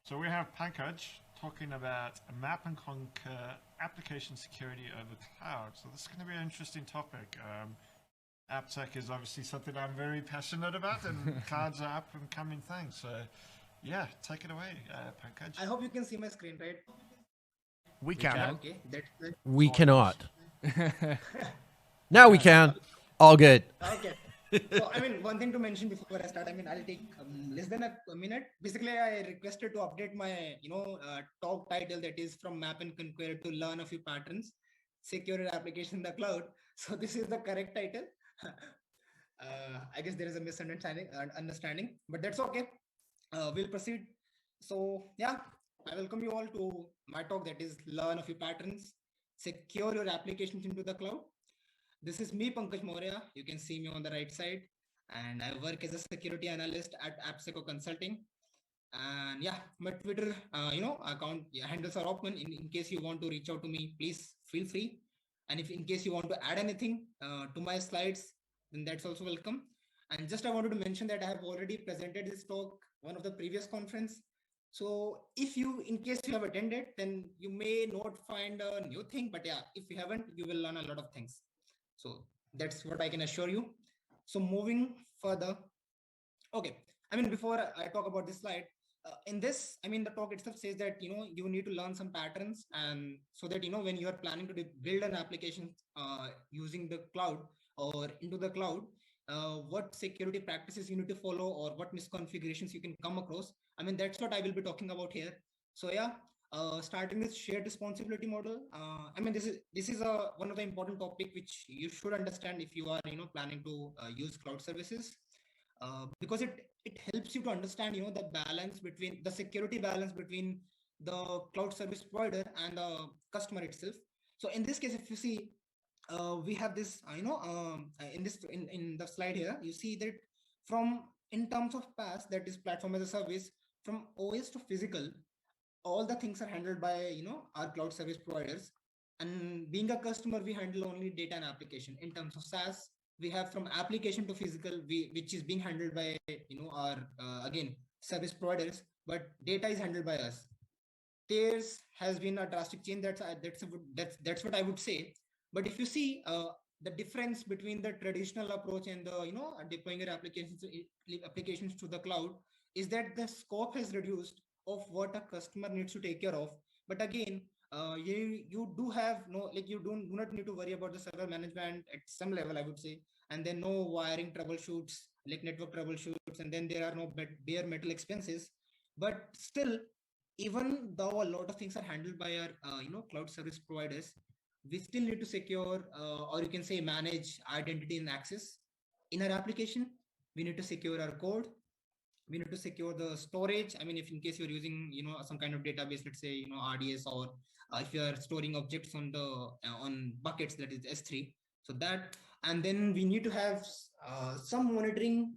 So we have Pankaj talking about map and conquer application security over cloud. So this is going to be an interesting topic. AppSec is obviously something I'm very passionate about, and clouds are up and coming things. So yeah, take it away, Pankaj. I hope you can see my screen, right? We We can. can. Okay, that's good. We All yours. cannot. Now we can. All good. Okay. So, one thing to mention before I start, I'll take less than a minute. Basically, I requested to update my, talk title that is from Map and Conquer to learn a few patterns, secure your application in the cloud. So this is the correct title. I guess there is a understanding, but that's okay. We'll proceed. So yeah, I welcome you all to my talk that is learn a few patterns, secure your applications into the cloud. This is me, Pankaj Maurya. You can see me on the right side, and I work as a security analyst at AppSeco Consulting. And yeah, my Twitter, account handles are open. In case you want to reach out to me, please feel free. And if in case you want to add anything to my slides, then that's also welcome. And just I wanted to mention that I have already presented this talk one of the previous conference. So if you, in case you have attended, then you may not find a new thing, but yeah, if you haven't, you will learn a lot of things. So that's what I can assure you. So moving further, okay. Before I talk about this slide, in this, the talk itself says that, you need to learn some patterns, and so that, when you are planning to build an application using the cloud or into the cloud, what security practices you need to follow or what misconfigurations you can come across. That's what I will be talking about here. So yeah, starting with shared responsibility model. This is one of the important topic which you should understand if you are planning to use cloud services, because it helps you to understand the balance between the security balance between the cloud service provider and the customer itself. So in this case, if you see, we have this in the slide here, you see that from in terms of PaaS, that is platform as a service, from OS to physical, all the things are handled by our cloud service providers. And being a customer, we handle only data and application. In terms of SaaS, we have from application to physical, which is being handled by our again service providers, but data is handled by us. There's has been a drastic change. That's what I would say. But if you see, the difference between the traditional approach and the deploying your applications to the cloud is that the scope has reduced of what a customer needs to take care of. But again, you do have no, like, you do not need to worry about the server management at some level, I would say. And then no wiring troubleshoots, like network troubleshoots, and then there are no bare metal expenses. But still, even though a lot of things are handled by our cloud service providers, we still need to secure, or you can say manage identity and access in our application. We need to secure our code. We need to secure the storage. If in case you're using some kind of database, let's say RDS, or if you are storing objects on the on buckets, that is S3. So that, and then we need to have some monitoring,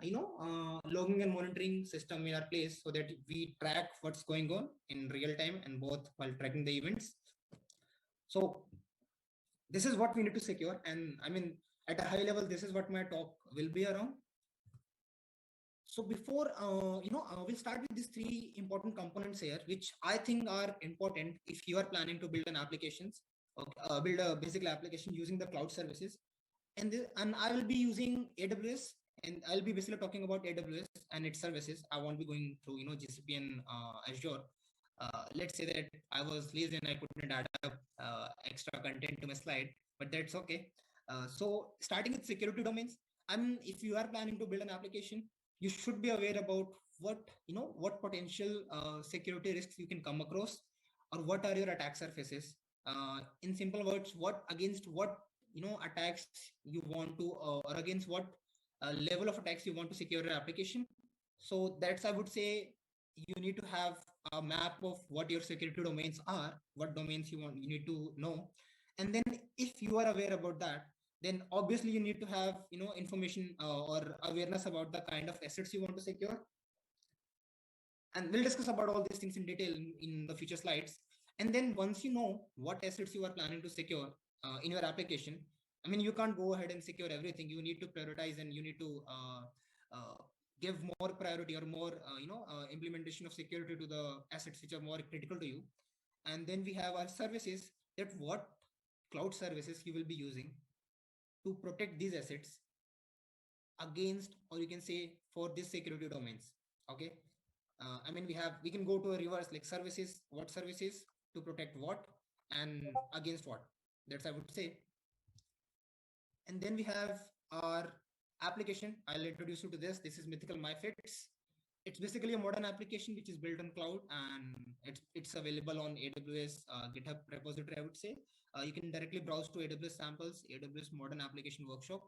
logging and monitoring system in our place, so that we track what's going on in real time, and both while tracking the events. So this is what we need to secure. And at a high level, this is what my talk will be around. So before, we'll start with these three important components here, which I think are important if you are planning to build an applications, build a basic application using the cloud services. And I will be using AWS, and I'll be basically talking about AWS and its services. I won't be going through GCP and Azure. Let's say that I was lazy and I couldn't add up extra content to my slide, but that's okay. So starting with security domains, if you are planning to build an application, you should be aware about what potential security risks you can come across, or what are your attack surfaces. In simple words, what against what attacks you want to, or against what level of attacks you want to secure your application. So that's, I would say, you need to have a map of what your security domains are, what domains you need to know. And then if you are aware about that, then obviously you need to have information or awareness about the kind of assets you want to secure. And we'll discuss about all these things in detail in the future slides. And then once you know what assets you are planning to secure in your application, you can't go ahead and secure everything. You need to prioritize, and you need to give more priority or more implementation of security to the assets which are more critical to you. And then we have our services, that what cloud services you will be using to protect these assets against, or you can say for these security domains. Okay. I mean, we can go to a reverse, like services, what services to protect what and against what. That's I would say. And then we have our application. I'll introduce you to this. This is Mythical MyFits. It's basically a modern application which is built on cloud, and it's available on AWS GitHub repository, I would say. You can directly browse to AWS samples, AWS Modern Application Workshop.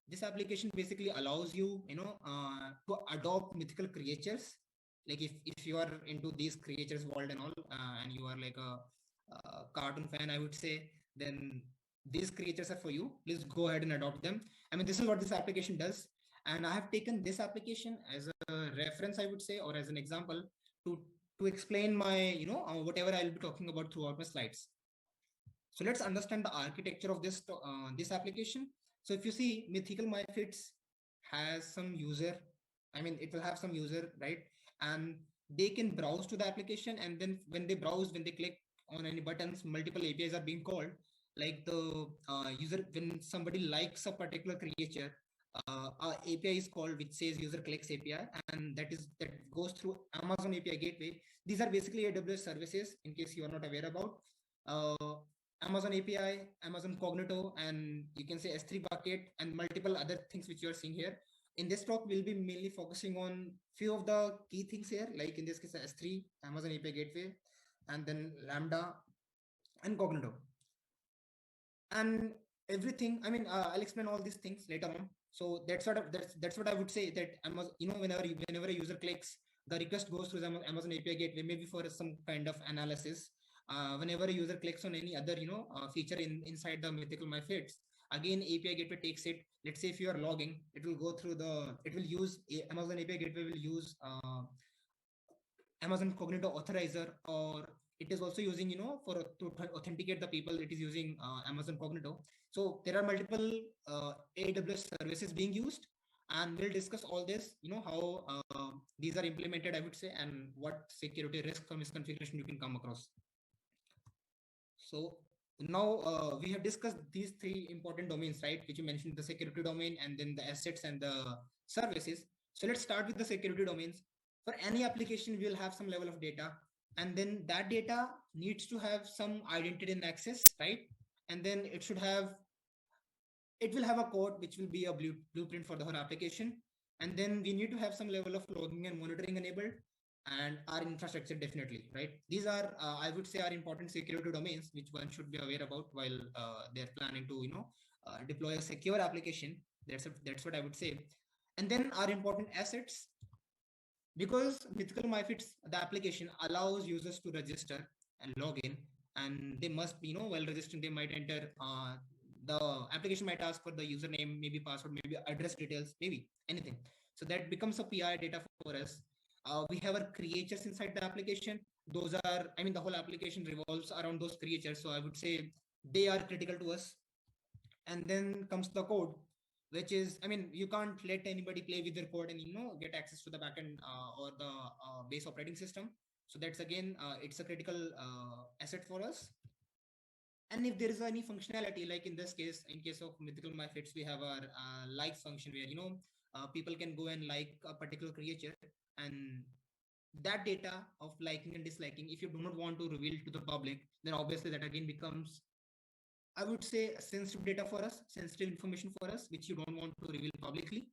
This application basically allows you, to adopt mythical creatures. Like if you are into these creatures world and all, and you are like a cartoon fan, I would say, then these creatures are for you. Please go ahead and adopt them. I mean, this is what this application does. And I have taken this application as a reference, I would say, or as an example to explain my, whatever I'll be talking about throughout my slides. So let's understand the architecture of this application. So if you see, Mythical MyFits has some user, I mean, it will have some user, right? And they can browse to the application, and then when they browse, when they click on any buttons, multiple APIs are being called. Like the user, when somebody likes a particular creature, API is called, which says user clicks API, and that goes through Amazon API Gateway. These are basically AWS services, in case you are not aware about. Amazon API, Amazon Cognito, and you can say S3 bucket, and multiple other things which you are seeing here. In this talk, we'll be mainly focusing on few of the key things here, like in this case, S3, Amazon API Gateway, and then Lambda and Cognito. And everything, I mean, I'll explain all these things later on. So that's what I would say, that Amazon, whenever a user clicks, the request goes through the Amazon API Gateway, maybe for some kind of analysis. Whenever a user clicks on any other feature inside the Mythical MyFits, again API Gateway takes it. Let's say if you are logging, it will go through Amazon API Gateway will use Amazon Cognito Authorizer, or it is also using, to authenticate the people, it is using Amazon Cognito. So there are multiple AWS services being used, and we'll discuss all this, how these are implemented, I would say, and what security risk or misconfiguration you can come across. So now we have discussed these three important domains, right, which you mentioned, the security domain, and then the assets and the services. So let's start with the security domains. For any application, we will have some level of data, and then that data needs to have some identity and access, right? And then it will have a code which will be a blueprint for the whole application. And then we need to have some level of logging and monitoring enabled, and our infrastructure, definitely, right? These are, I would say, are important security domains which one should be aware about while they're planning to, deploy a secure application. That's what I would say. And then our important assets, because Mythical MyFits, the application allows users to register and log in, and they must be, while registering, they might enter, the application might ask for the username, maybe password, maybe address details, maybe anything. So that becomes a PI data for us. We have our creatures inside the application. Those are, I mean, the whole application revolves around those creatures. So I would say they are critical to us. And then comes the code, which is, I mean, you can't let anybody play with their code and, get access to the backend or the base operating system. So that's, again, it's a critical asset for us. And if there is any functionality, like in this case, in case of Mythical MyFits, we have our like function where, people can go and like a particular creature, and that data of liking and disliking, if you do not want to reveal to the public, then obviously that again becomes, I would say, sensitive data for us, sensitive information for us, which you don't want to reveal publicly.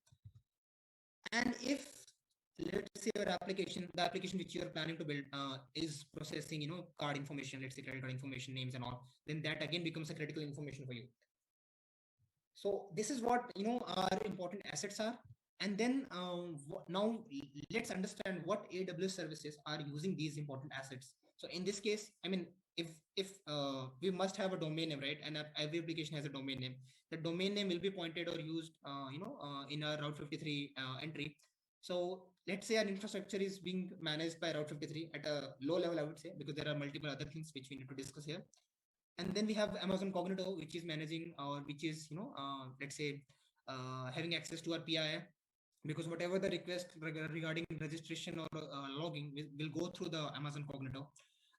And if, let's say, your application, the application which you are planning to build is processing, card information, let's say credit card information, names and all, then that again becomes a critical information for you. So this is what, our important assets are. And then now let's understand what AWS services are using these important assets. So in this case, I mean, if we must have a domain name, right? And every application has a domain name. The domain name will be pointed or used, in our Route 53 entry. So let's say our infrastructure is being managed by Route 53 at a low level, I would say, because there are multiple other things which we need to discuss here. And then we have Amazon Cognito, which is managing, or which is, let's say, having access to our PI. because whatever the request regarding registration or logging will go through the Amazon Cognito.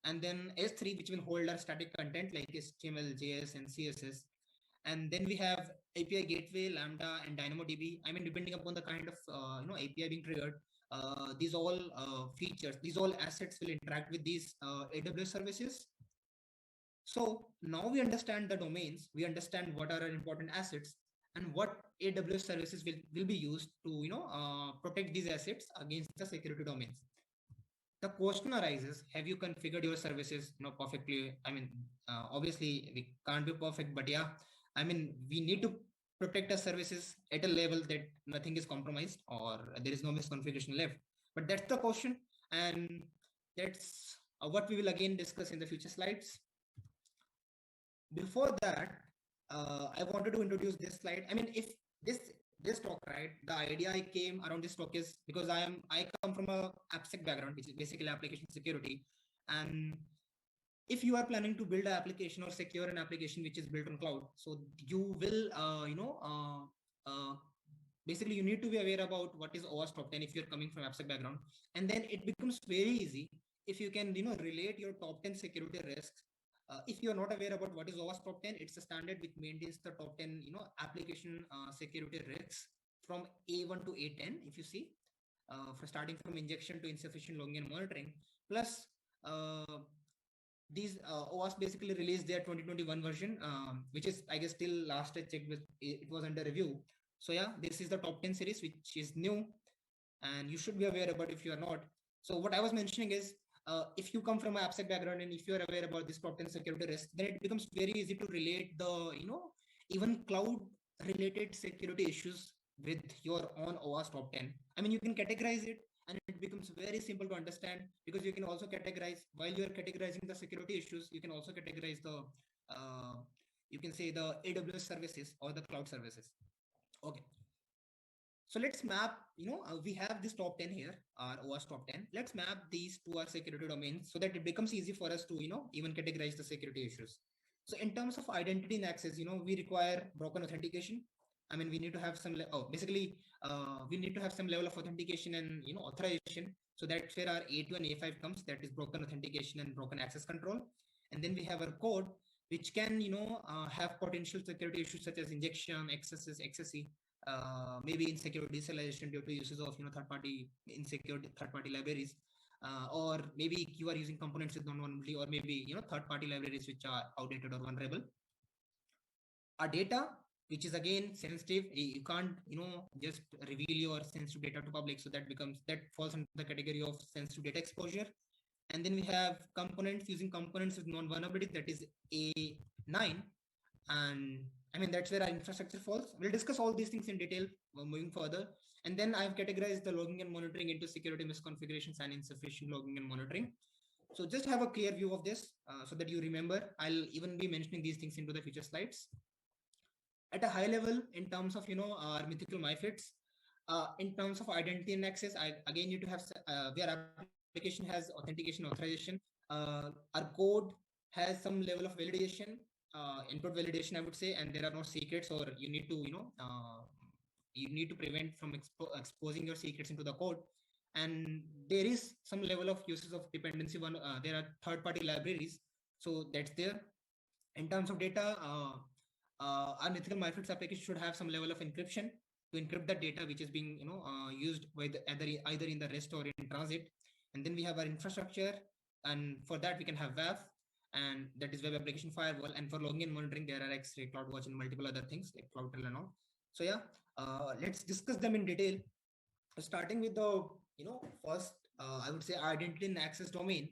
And then S3, which will hold our static content like HTML, JS, and CSS. And then we have API Gateway, Lambda, and DynamoDB. I mean, depending upon the kind of API being triggered, these all features, these all assets will interact with these AWS services. So now we understand the domains, we understand what are our important assets, and what AWS services will be used to protect these assets against the security domains. The question arises: have you configured your services perfectly? I mean, obviously we can't be perfect, but yeah, I mean, we need to protect our services at a level that nothing is compromised or there is no misconfiguration left. But that's the question, and that's what we will again discuss in the future slides. Before that, I wanted to introduce this slide. I mean, if this talk, right, the idea I came around this talk is because I come from a AppSec background, which is basically application security. And if you are planning to build an application or secure an application which is built on cloud, so you will basically you need to be aware about what is OWASP top 10 if you're coming from AppSec background. And then it becomes very easy if you can relate your top 10 security risks. If you are not aware about what is OWASP top 10, it's a standard which maintains the top 10 application security risks from A1 to A10. If you see, for starting from injection to insufficient logging and monitoring, plus these OWASP basically released their 2021 version, which is, I guess, still last I checked with it was under review. So yeah, this is the top 10 series, which is new, and you should be aware about if you are not. So what I was mentioning is, if you come from an AppSec background and if you are aware about this top 10 security risk, then it becomes very easy to relate the even cloud related security issues with your own OWASP top 10. I mean, you can categorize it, and it becomes very simple to understand, because you can also categorize, while you are categorizing the security issues, you can also categorize the you can say the AWS services or the cloud services. Okay, so let's map, we have this top 10 here, our OWASP top 10. Let's map these to our security domains so that it becomes easy for us to even categorize the security issues. So in terms of identity and access, we require broken authentication. I mean, we need to have some we need to have some level of authentication and authorization. So that's where our A2 and A5 comes, that is broken authentication and broken access control. And then we have our code, which can have potential security issues such as injection, excesses, XSE, maybe insecure deserialization due to uses of third-party insecure third-party libraries, or maybe you are using components with non-vulnerability, or maybe third-party libraries which are outdated or vulnerable. Our data, which is again sensitive, you can't just reveal your sensitive data to public, so that falls under the category of sensitive data exposure. And then we have components, using components with non-vulnerability, that is A9. And I mean, that's where our infrastructure falls. We'll discuss all these things in detail moving further. And then I've categorized the logging and monitoring into security misconfigurations and insufficient logging and monitoring. So just have a clear view of this so that you remember. I'll even be mentioning these things into the future slides. At a high level, in terms of our mythical MyFits, in terms of identity and access, I again need to have where application has authentication, authorization. Our code has some level of validation, input validation, I would say, and there are no secrets, or you need to you need to prevent from exposing your secrets into the code. And there is some level of uses of dependency. There are third-party libraries, so that's there. In terms of data, our mythical MyFits application should have some level of encryption to encrypt the data which is being used by either in the REST or in transit. And then we have our infrastructure, and for that we can have WAF, and that is web application firewall. And for logging and monitoring, there are X-Ray, CloudWatch, and multiple other things like CloudTrail and all. So yeah, let's discuss them in detail. Starting with the first, I would say, identity and access domain.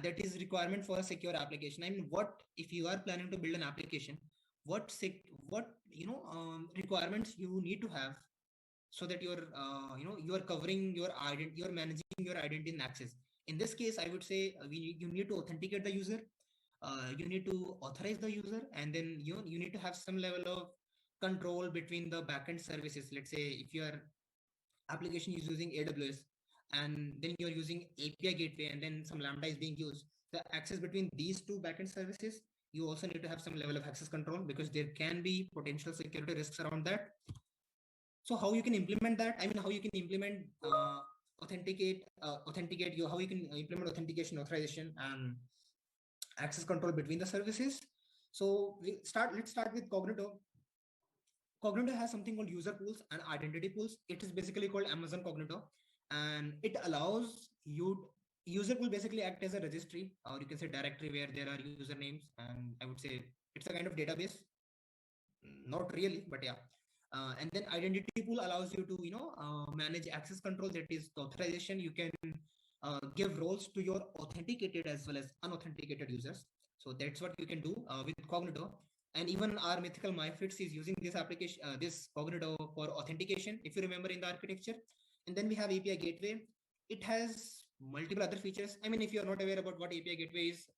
That is requirement for a secure application. I mean, what if you are planning to build an application? What requirements you need to have so that you're you are covering your identity, you're managing your identity and access. In this case, I would say you need to authenticate the user, you need to authorize the user, and then you need to have some level of control between the backend services. Let's say if your application is using AWS, and then you're using API gateway, and then some Lambda is being used, the access between these two backend services, you also need to have some level of access control, because there can be potential security risks around that. So how you can implement that? I mean, how you can implement how you can implement authentication, authorization, and access control between the services. So let's start with Cognito. Cognito has something called user pools and identity pools. It is basically called Amazon Cognito, and it allows user pool basically act as a registry, or you can say directory, where there are usernames, and I would say it's a kind of database. Not really, but yeah. And then identity pool allows you to manage access control, that is the authorization. You can give roles to your authenticated as well as unauthenticated users. So that's what you can do with Cognito. And even our mythical MyFits is using this application, this Cognito, for authentication, if you remember in the architecture. And then we have API Gateway. It has multiple other features. I mean, if you're not aware about what API Gateway is,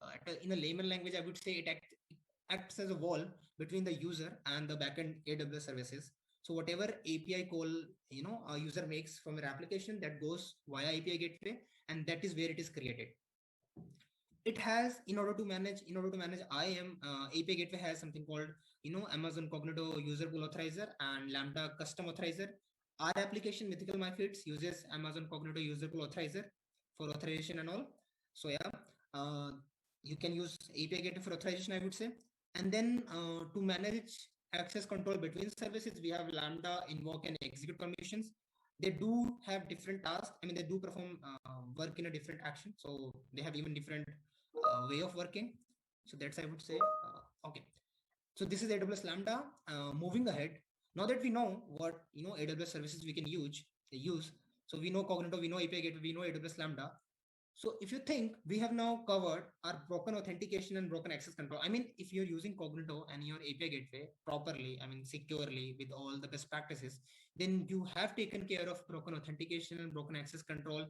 in a layman language, I would say it acts as a wall between the user and the backend AWS services. So whatever API call a user makes from your application, that goes via API Gateway, and that is where it is created. It has, in order to manage IAM, API Gateway has something called Amazon Cognito User Pool Authorizer and Lambda Custom Authorizer. Our application Mythical MyFits uses Amazon Cognito User Pool Authorizer for authorization and all. So yeah, you can use API Gateway for authorization, I would say. And then to manage access control between services, we have Lambda invoke and execute permissions. They do have different tasks. I mean, they do perform work in a different action. So they have even different way of working. So that's, I would say, okay. So this is AWS Lambda. Moving ahead, now that we know what AWS services we can use. So we know Cognito, we know API Gateway, we know AWS Lambda. So if you think we have now covered our broken authentication and broken access control, I mean, if you're using Cognito and your API Gateway properly, I mean, securely with all the best practices, then you have taken care of broken authentication and broken access control.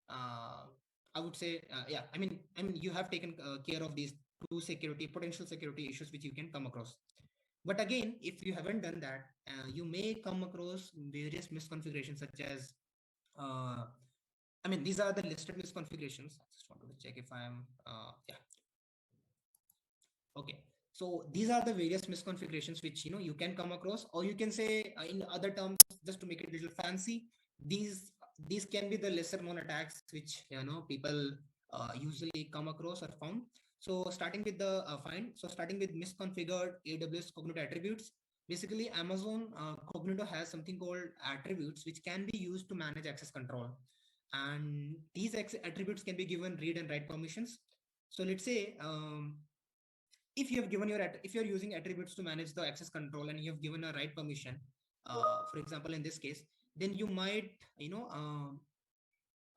I would say, yeah, I mean, you have taken care of these two potential security issues which you can come across. But again, if you haven't done that, you may come across various misconfigurations, such as I mean, these are the listed misconfigurations. I just wanted to check if I am, yeah. Okay. So these are the various misconfigurations which, you can come across, or you can say in other terms, just to make it a little fancy, these can be the lesser known attacks which, people usually come across or found. So starting with the starting with misconfigured AWS Cognito attributes. Basically, Amazon Cognito has something called attributes which can be used to manage access control, and these attributes can be given read and write permissions. So let's say if you have given if you're using attributes to manage the access control and you have given a write permission, for example in this case, then you might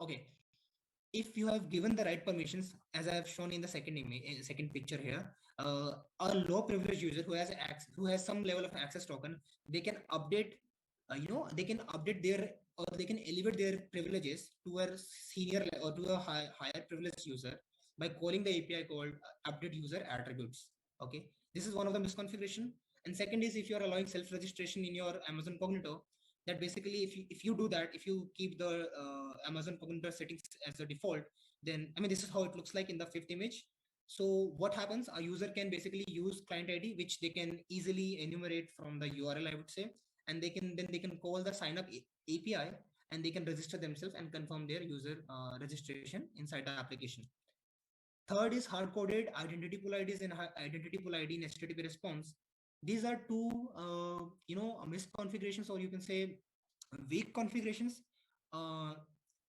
okay, if you have given the right permissions, as I have shown in the second picture here, a low privilege user who has some level of access token, they can update they can update their, or they can elevate their privileges to a senior or to a higher privileged user by calling the API called update user attributes. Okay, this is one of the misconfiguration. And second is, if you are allowing self registration in your Amazon Cognito, that basically if you do that, if you keep the Amazon Cognito settings as a default, then I mean, this is how it looks like in the fifth image. So what happens, a user can basically use client ID, which they can easily enumerate from the URL, I would say, and they can call the sign up API, and they can register themselves and confirm their user registration inside the application. Third is hard-coded identity pool IDs and identity pool ID in HTTP response. These are two, misconfigurations, or you can say weak configurations.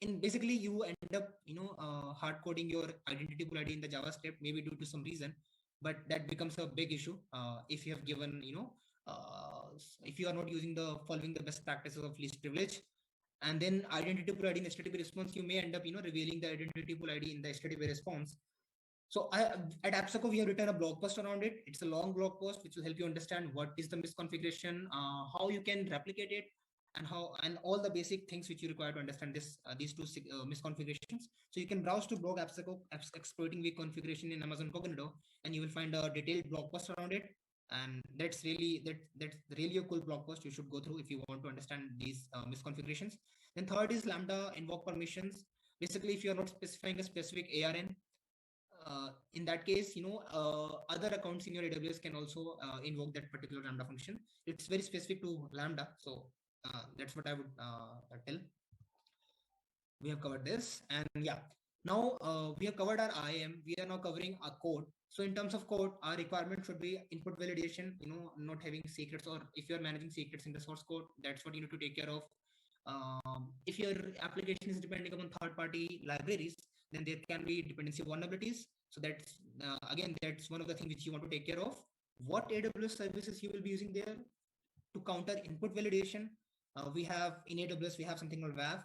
In basically, you end up, hard coding your identity pool ID in the JavaScript, maybe due to some reason, but that becomes a big issue if you have given, if you are not following the best practices of least privilege. And then identity pool ID in HTTP response, you may end up, revealing the identity pool ID in the HTTP response. So at AppSeco, we have written a blog post around it. It's a long blog post which will help you understand what is the misconfiguration, how you can replicate it, and all the basic things which you require to understand these two misconfigurations. So you can browse to blog AppSeco exploiting weak configuration in Amazon Cognito, and you will find a detailed blog post around it. And that's really a cool blog post you should go through if you want to understand these misconfigurations. Then third is Lambda invoke permissions. Basically, if you are not specifying a specific ARN, in that case, other accounts in your AWS can also invoke that particular Lambda function. It's very specific to Lambda. So that's what I would tell. We have covered this, and yeah, now we have covered our IAM. We are now covering our code. So in terms of code, our requirement should be input validation, not having secrets, or if you're managing secrets in the source code, that's what you need to take care of. If your application is depending upon third-party libraries, then there can be dependency vulnerabilities. So that's again, that's one of the things which you want to take care of. What AWS services you will be using there to counter input validation? We have in AWS, we have something called WAF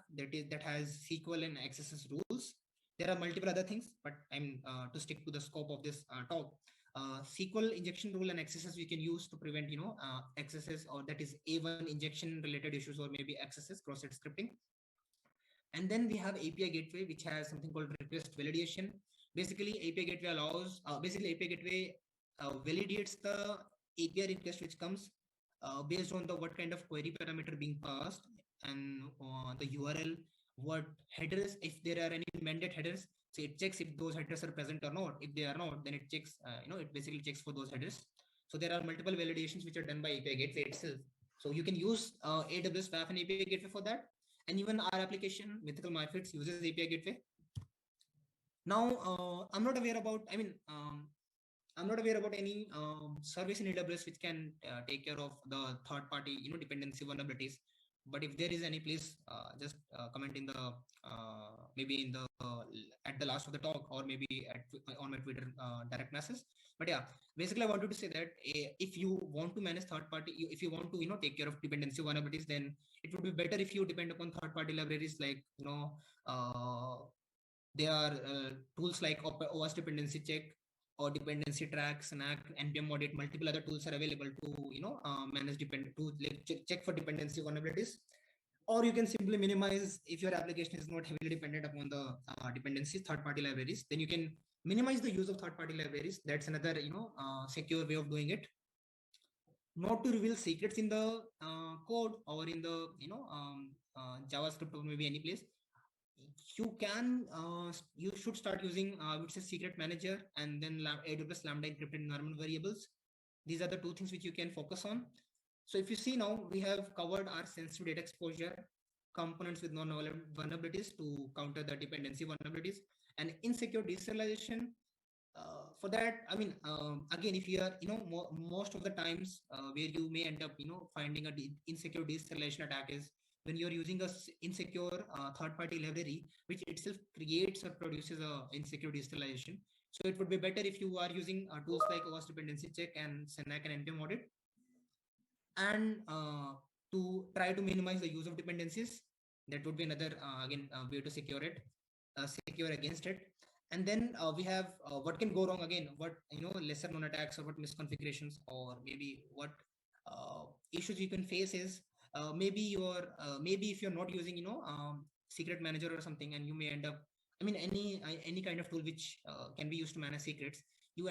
that has SQL and XSS rules. There are multiple other things, but I'm to stick to the scope of this talk. SQL injection rule and XSS we can use to prevent XSS, or that is A1 injection related issues, or maybe XSS cross-site scripting. And then we have API gateway, which has something called request validation. Basically, API gateway allows API gateway validates the API request which comes based on the what kind of query parameter being passed, and the URL, what headers, if there are any mandate headers. So it checks if those headers are present or not. If they are not, then it checks, it basically checks for those headers. So there are multiple validations which are done by API gateway itself. So you can use AWS WAF and API gateway for that. And even our application, Mythical MyFits, uses API gateway. Now, I'm not aware about, I'm not aware about any service in AWS which can take care of the third-party, dependency vulnerabilities. But if there is any, please just comment in the maybe in the at the last of the talk, or maybe on my Twitter direct message. But yeah, basically, I wanted to say that if you want to manage third-party, if you want to take care of dependency vulnerabilities, then it would be better if you depend upon third-party libraries like there are tools like OS dependency check, or dependency track, Snack, npm audit. Multiple other tools are available to manage check for dependency vulnerabilities. Or you can simply minimize, if your application is not heavily dependent upon the dependencies, third-party libraries, then you can minimize the use of third-party libraries. That's another secure way of doing it. Not to reveal secrets in the code, or in the JavaScript, or maybe any place. You should start using I would say secret manager, and then AWS Lambda encrypted environment variables. These are the two things which you can focus on. So if you see, now we have covered our sensitive data exposure, components with known vulnerabilities to counter the dependency vulnerabilities, and insecure deserialization. For that, again, if you are most of the times where you may end up finding a insecure deserialization attack is when you're using a insecure third-party library, which itself creates or produces a insecure deserialization. So it would be better if you are using tools like OS dependency check and Snack and npm audit, and to try to minimize the use of dependencies. That would be another way to secure it, secure against it. And then we have what can go wrong, again, what lesser known attacks, or what misconfigurations, or maybe what issues you can face is maybe if you're not using secret manager or something, and you may end up, any kind of tool which can be used to manage secrets, you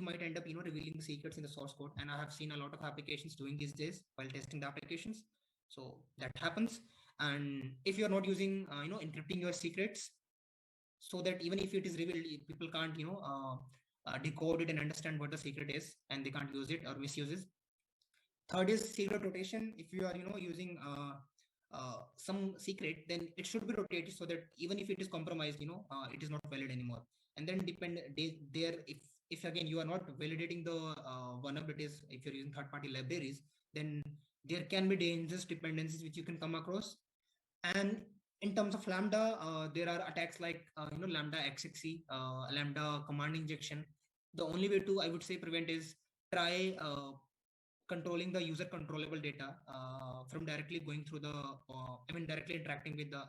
might end up revealing the secrets in the source code. And I have seen a lot of applications doing these days while testing the applications. So that happens. And if you're not using encrypting your secrets, so that even if it is revealed, people can't decode it and understand what the secret is, and they can't use it or misuse it. Third is secret rotation. If you are using some secret, then it should be rotated so that even if it is compromised, it is not valid anymore. And then if again you are not validating the vulnerabilities, if you're using third-party libraries, then there can be dangerous dependencies which you can come across. And in terms of Lambda, there are attacks like Lambda XXE, Lambda command injection. The only way to, I would say, prevent is try controlling the user controllable data from directly going through the directly interacting with the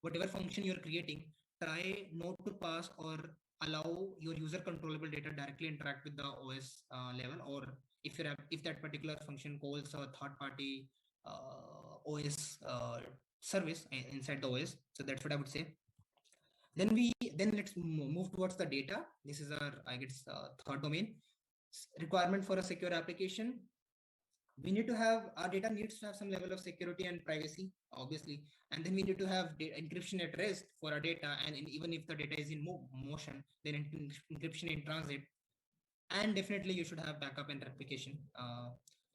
whatever function you're creating. Try not to pass or allow your user controllable data directly interact with the OS level, or if that particular function calls a third party OS service inside the OS. So that's what I would say. Then let's move towards the data. This is our, I guess, third domain. Requirement for a secure application. We need to have, our data needs to have some level of security and privacy, obviously. And then we need to have encryption at rest for our data. And even if the data is in motion, then encryption in transit. And definitely you should have backup and replication.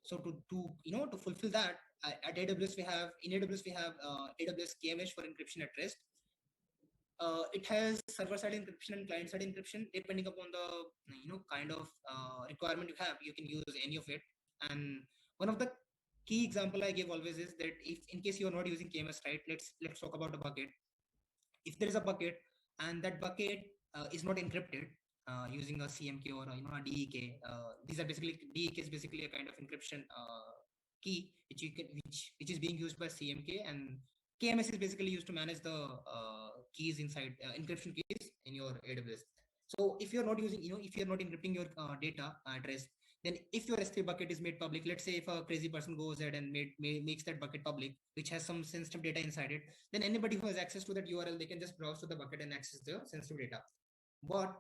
So to fulfill that, at AWS we have AWS KMH for encryption at rest. It has server-side encryption and client-side encryption. Depending upon the kind of requirement you have, you can use any of it. And one of the key example I give always is that if in case you are not using KMS, right, let's talk about a bucket. If there is a bucket and that bucket is not encrypted using a CMK or a DEK, these are basically DEK is basically a kind of encryption key which is being used by CMK, and KMS is basically used to manage the keys inside encryption keys in your AWS. So if you're not using, if you're not encrypting your data address, then if your S3 bucket is made public, let's say if a crazy person goes ahead and makes that bucket public, which has some sensitive data inside it, then anybody who has access to that URL, they can just browse to the bucket and access the sensitive data. But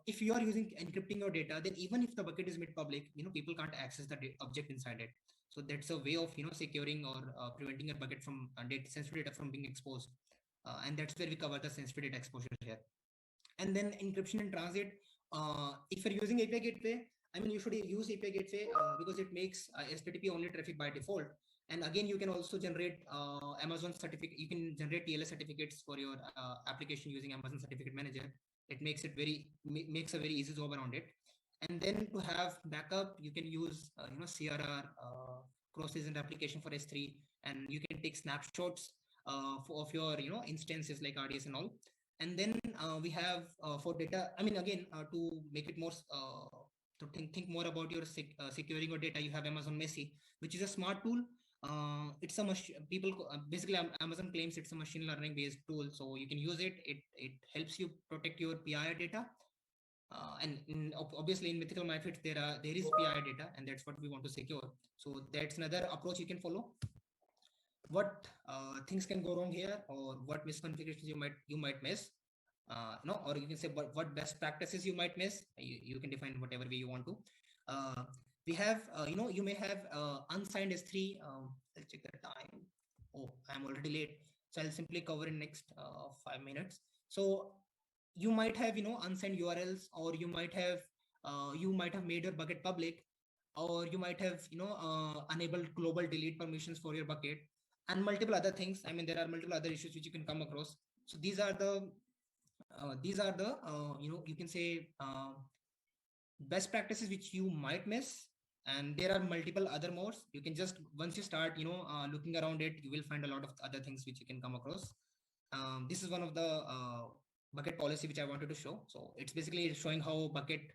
if you are using encrypting your data, then even if the bucket is made public, people can't access the object inside it. So that's a way of securing or preventing a bucket from sensitive data from being exposed, and that's where we cover the sensitive data exposure here. And then encryption in transit. If you're using API gateway, you should use API gateway because it makes HTTP only traffic by default. And again, you can also generate Amazon certificate. You can generate TLS certificates for your application using Amazon Certificate Manager. It makes it makes a very easy job around it. And then to have backup, you can use CRR cross-agent application for S3, and you can take snapshots of your instances like RDS and all. And then we have for data. Again, to make it more to think more about your securing your data, you have Amazon Messi, which is a smart tool. It's a basically Amazon claims it's a machine learning based tool, so you can use it. It helps you protect your PII data. And obviously in Mythical MyFit there is PII data, and that's what we want to secure. So that's another approach you can follow. What things can go wrong here, or what misconfigurations you might miss, or you can say what best practices you might miss. You can define whatever way you want to. We have you may have unsigned S3. I'll check the time. Oh, I'm already late, so I'll simply cover in next 5 minutes. So you might have unsigned URLs, or you might have made your bucket public, or you might have enabled global delete permissions for your bucket, and multiple other things. There are multiple other issues which you can come across. So these are the you can say best practices which you might miss, and there are multiple other modes. You can just, once you start looking around it, you will find a lot of other things which you can come across. This is one of the bucket policy which I wanted to show. So it's basically showing how bucket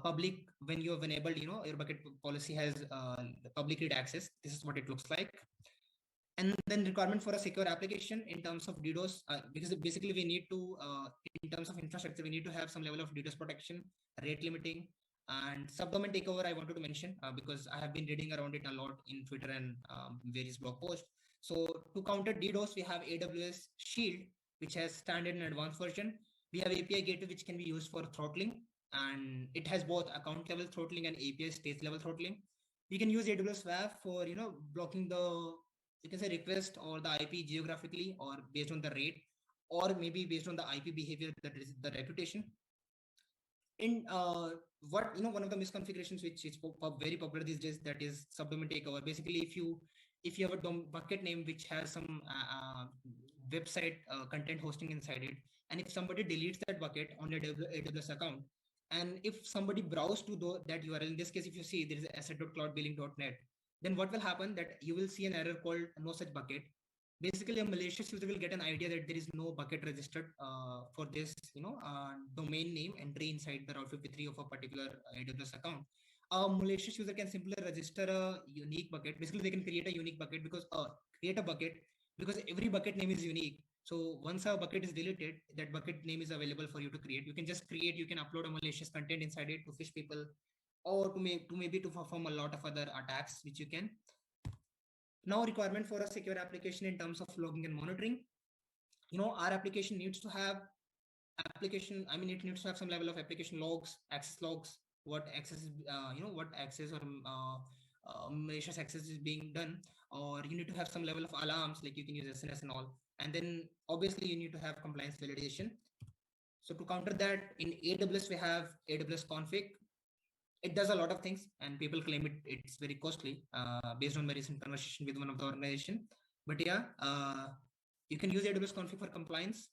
public, when you have enabled your bucket policy has public read access. This is what it looks like. And then requirement for a secure application in terms of DDoS, because basically we need to, in terms of infrastructure, we need to have some level of DDoS protection, rate limiting, and subdomain takeover. I wanted to mention because I have been reading around it a lot in Twitter and various blog posts. So to counter DDoS, we have AWS Shield, which has standard and advanced version. We have API gateway, which can be used for throttling, and it has both account level throttling and API state level throttling. You can use AWS WAF for blocking the, you can say, request or the IP geographically, or based on the rate, or maybe based on the IP behavior, that is the reputation. In what one of the misconfigurations which is very popular these days, that is subdomain takeover. Basically, if you have a bucket name which has some website content hosting inside it, and if somebody deletes that bucket on your AWS account, and if somebody browses to that URL, in this case, if you see there is asset.cloudbilling.net, then what will happen, that you will see an error called no such bucket. Basically, a malicious user will get an idea that there is no bucket registered for this domain name entry inside the Route 53 of a particular AWS account. A malicious user can simply register a unique bucket. Basically, they can create a unique bucket because every bucket name is unique. So once a bucket is deleted, that bucket name is available for you to create. You can just create, you can upload a malicious content inside it to phish people, or to perform a lot of other attacks which you can. Now, requirement for a secure application in terms of logging and monitoring. Our application needs to have it needs to have some level of application logs, access logs, what access is what access or malicious access is being done, or you need to have some level of alarms, like you can use SNS and all. And then obviously you need to have compliance validation. So to counter that, in AWS we have AWS config. it does a lot of things, and people claim it's very costly, based on my recent conversation with one of the organization. But yeah, you can use AWS config for compliance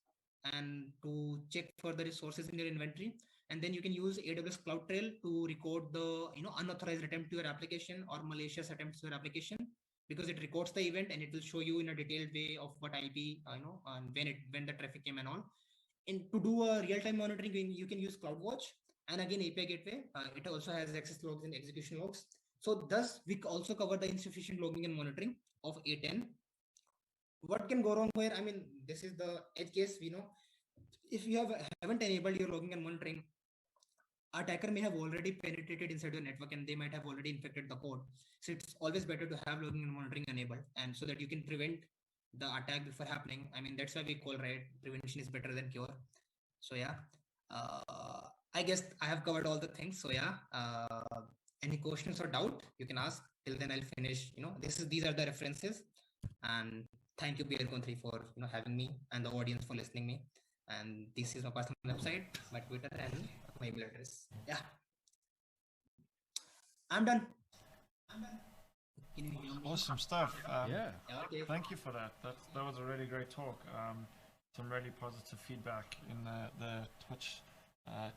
and to check for the resources in your inventory, and then you can use AWS CloudTrail to record the unauthorized attempt to your application or malicious attempts to your application, because it records the event and it will show you in a detailed way of what IP, and when the traffic came and all. And to do a real-time monitoring, you can use CloudWatch, and again API gateway. It also has access logs and execution logs. So thus we also cover the insufficient logging and monitoring of A10. What can go wrong here? I mean, this is the edge case. If you haven't enabled your logging and monitoring, attacker may have already penetrated inside your network and they might have already infected the code. So it's always better to have logging and monitoring enabled, and so that you can prevent the attack before happening. I mean, that's why we call, right, prevention is better than cure. So yeah, I guess I have covered all the things. So yeah, any questions or doubt you can ask. Till then I'll finish. These are the references, and thank you Beercon3 for having me, and the audience for listening me. And this is my personal website, my Twitter, and my email address. Yeah, I'm done. Can you hear me? Awesome stuff. Yeah. Okay. Thank you for that. That was a really great talk. Some really positive feedback in the Twitch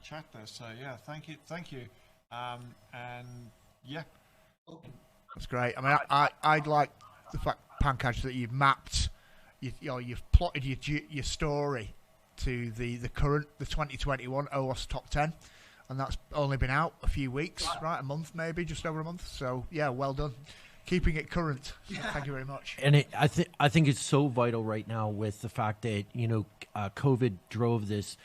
chat there. So yeah, thank you. And yeah, Okay. That's great. I mean, I'd like the fact, Pankaj, that you've mapped, you've plotted your story to the 2021 OWASP top 10, and that's only been out a few weeks, right? A month, maybe, just over a month. So yeah, well done, keeping it current. Thank you very much. And I think it's so vital right now with the fact that COVID drove this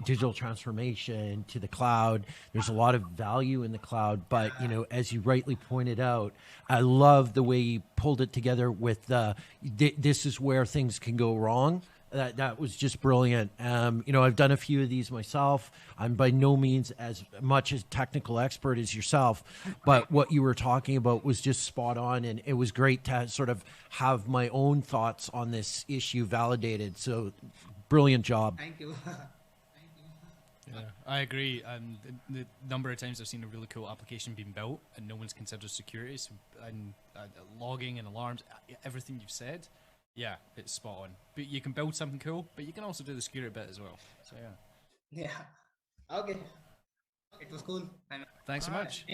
digital transformation to the cloud. There's a lot of value in the cloud, but as you rightly pointed out, I love the way you pulled it together with this is where things can go wrong. That was just brilliant. I've done a few of these myself. I'm by no means as much a technical expert as yourself, but what you were talking about was just spot on, and it was great to sort of have my own thoughts on this issue validated. So, brilliant job. Thank you. Yeah, I agree. The number of times I've seen a really cool application being built and no one's considered security, and logging and alarms, everything you've said, yeah, it's spot on. But you can build something cool, but you can also do the security bit as well. So yeah. Yeah. Okay. It was cool. Thanks so much.